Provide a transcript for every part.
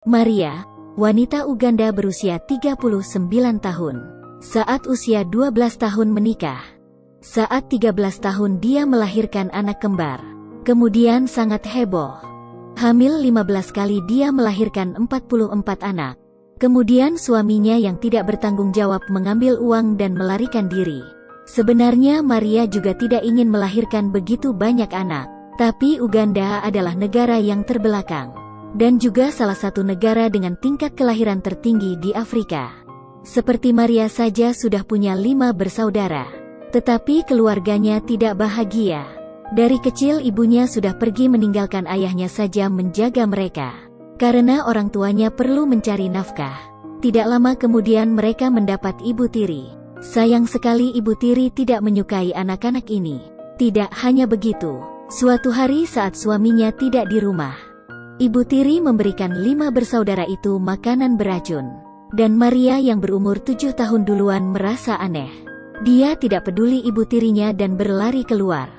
Maria, wanita Uganda berusia 39 tahun. Saat usia 12 tahun menikah. Saat 13 tahun dia melahirkan anak kembar. Kemudian sangat heboh. Hamil 15 kali dia melahirkan 44 anak. Kemudian suaminya yang tidak bertanggung jawab mengambil uang dan melarikan diri. Sebenarnya Maria juga tidak ingin melahirkan begitu banyak anak. Tapi Uganda adalah negara yang terbelakang. Dan juga salah satu negara dengan tingkat kelahiran tertinggi di Afrika. Seperti Maria saja sudah punya 5 bersaudara. Tetapi keluarganya tidak bahagia. Dari kecil ibunya sudah pergi meninggalkan ayahnya saja menjaga mereka. Karena orang tuanya perlu mencari nafkah. Tidak lama kemudian mereka mendapat ibu tiri. Sayang sekali ibu tiri tidak menyukai anak-anak ini. Tidak hanya begitu. Suatu hari saat suaminya tidak di rumah. Ibu tiri memberikan 5 bersaudara itu makanan beracun. Dan Maria yang berumur 7 tahun duluan merasa aneh. Dia tidak peduli ibu tirinya dan berlari keluar.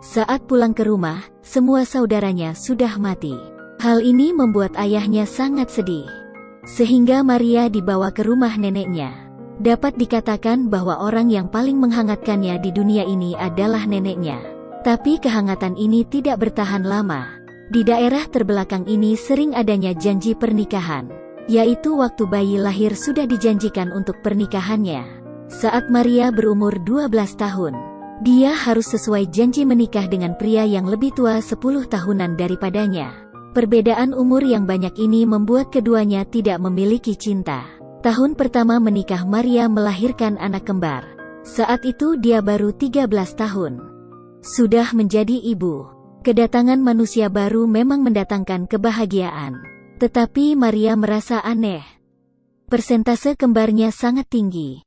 Saat pulang ke rumah, semua saudaranya sudah mati. Hal ini membuat ayahnya sangat sedih. Sehingga Maria dibawa ke rumah neneknya. Dapat dikatakan bahwa orang yang paling menghangatkannya di dunia ini adalah neneknya. Tapi kehangatan ini tidak bertahan lama. Di daerah terbelakang ini sering adanya janji pernikahan, yaitu waktu bayi lahir sudah dijanjikan untuk pernikahannya. Saat Maria berumur 12 tahun, dia harus sesuai janji menikah dengan pria yang lebih tua 10 tahunan daripadanya. Perbedaan umur yang banyak ini membuat keduanya tidak memiliki cinta. Tahun pertama menikah Maria melahirkan anak kembar. Saat itu dia baru 13 tahun. Sudah menjadi ibu. Kedatangan manusia baru memang mendatangkan kebahagiaan. Tetapi Maria merasa aneh. Persentase kembarnya sangat tinggi.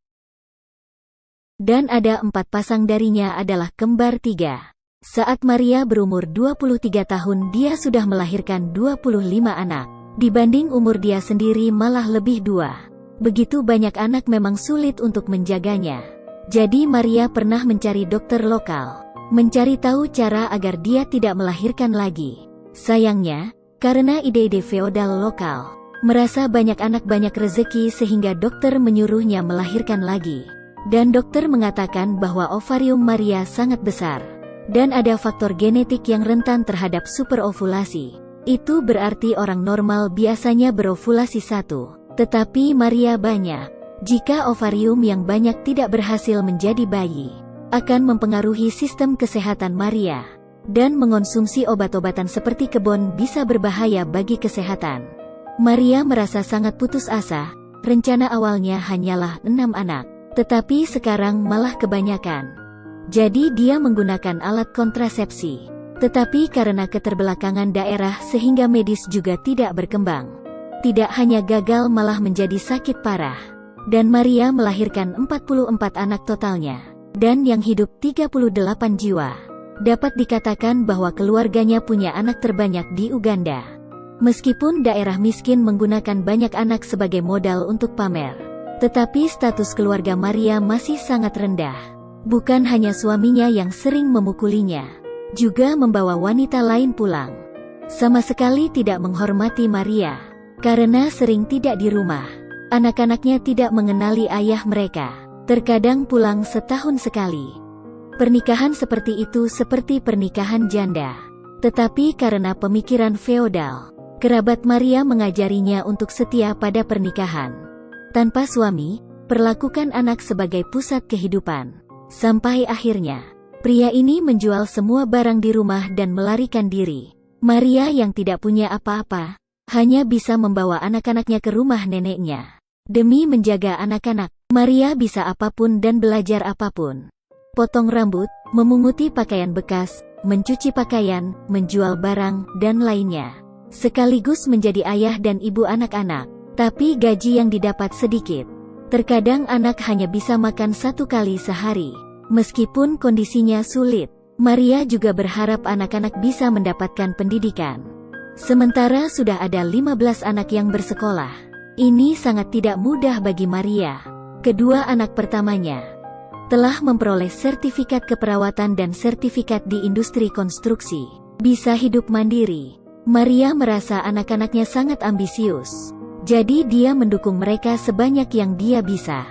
Dan ada 4 pasang darinya adalah kembar 3. Saat Maria berumur 23 tahun dia sudah melahirkan 25 anak. Dibanding umur dia sendiri malah lebih 2. Begitu banyak anak memang sulit untuk menjaganya. Jadi Maria pernah mencari dokter lokal. Mencari tahu cara agar dia tidak melahirkan lagi. Sayangnya, karena ide-ide feodal lokal, merasa banyak anak banyak rezeki sehingga dokter menyuruhnya melahirkan lagi. Dan dokter mengatakan bahwa ovarium Maria sangat besar. Dan ada faktor genetik yang rentan terhadap superovulasi. Itu berarti orang normal biasanya berovulasi 1, tetapi Maria banyak. Jika ovarium yang banyak tidak berhasil menjadi bayi, akan mempengaruhi sistem kesehatan Maria. Dan mengonsumsi obat-obatan seperti kebon bisa berbahaya bagi kesehatan. Maria merasa sangat putus asa. Rencana awalnya hanyalah 6 anak. Tetapi sekarang malah kebanyakan. Jadi dia menggunakan alat kontrasepsi. Tetapi karena keterbelakangan daerah sehingga medis juga tidak berkembang. Tidak hanya gagal malah menjadi sakit parah. Dan Maria melahirkan 44 anak totalnya. Dan yang hidup 38 jiwa. Dapat dikatakan bahwa keluarganya punya anak terbanyak di Uganda. Meskipun daerah miskin menggunakan banyak anak sebagai modal untuk pamer. Tetapi status keluarga Maria masih sangat rendah. Bukan hanya suaminya yang sering memukulinya. Juga membawa wanita lain pulang. Sama sekali tidak menghormati Maria. Karena sering tidak di rumah. Anak-anaknya tidak mengenali ayah mereka. Terkadang pulang setahun sekali. Pernikahan seperti itu seperti pernikahan janda. Tetapi karena pemikiran feodal, kerabat Maria mengajarinya untuk setia pada pernikahan. Tanpa suami, perlakukan anak sebagai pusat kehidupan. Sampai akhirnya, pria ini menjual semua barang di rumah dan melarikan diri. Maria yang tidak punya apa-apa, hanya bisa membawa anak-anaknya ke rumah neneknya. Demi menjaga anak-anak, Maria bisa apapun dan belajar apapun. Potong rambut, memunguti pakaian bekas, mencuci pakaian, menjual barang, dan lainnya. Sekaligus menjadi ayah dan ibu anak-anak. Tapi gaji yang didapat sedikit. Terkadang anak hanya bisa makan 1 kali sehari. Meskipun kondisinya sulit, Maria juga berharap anak-anak bisa mendapatkan pendidikan. Sementara sudah ada 15 anak yang bersekolah. Ini sangat tidak mudah bagi Maria. Kedua anak pertamanya telah memperoleh sertifikat keperawatan dan sertifikat di industri konstruksi. Bisa hidup mandiri. Maria merasa anak-anaknya sangat ambisius. Jadi dia mendukung mereka sebanyak yang dia bisa.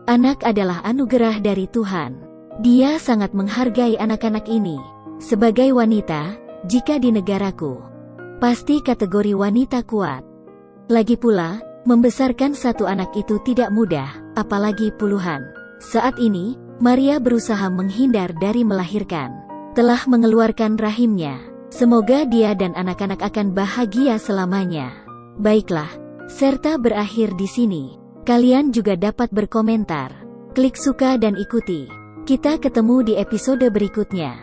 Anak adalah anugerah dari Tuhan. Dia sangat menghargai anak-anak ini. Sebagai wanita, jika di negaraku, pasti kategori wanita kuat. Lagi pula, membesarkan satu anak itu tidak mudah, apalagi puluhan. Saat ini, Maria berusaha menghindar dari melahirkan. Telah mengeluarkan rahimnya. Semoga dia dan anak-anak akan bahagia selamanya. Baiklah, serta berakhir di sini. Kalian juga dapat berkomentar. Klik suka dan ikuti. Kita ketemu di episode berikutnya.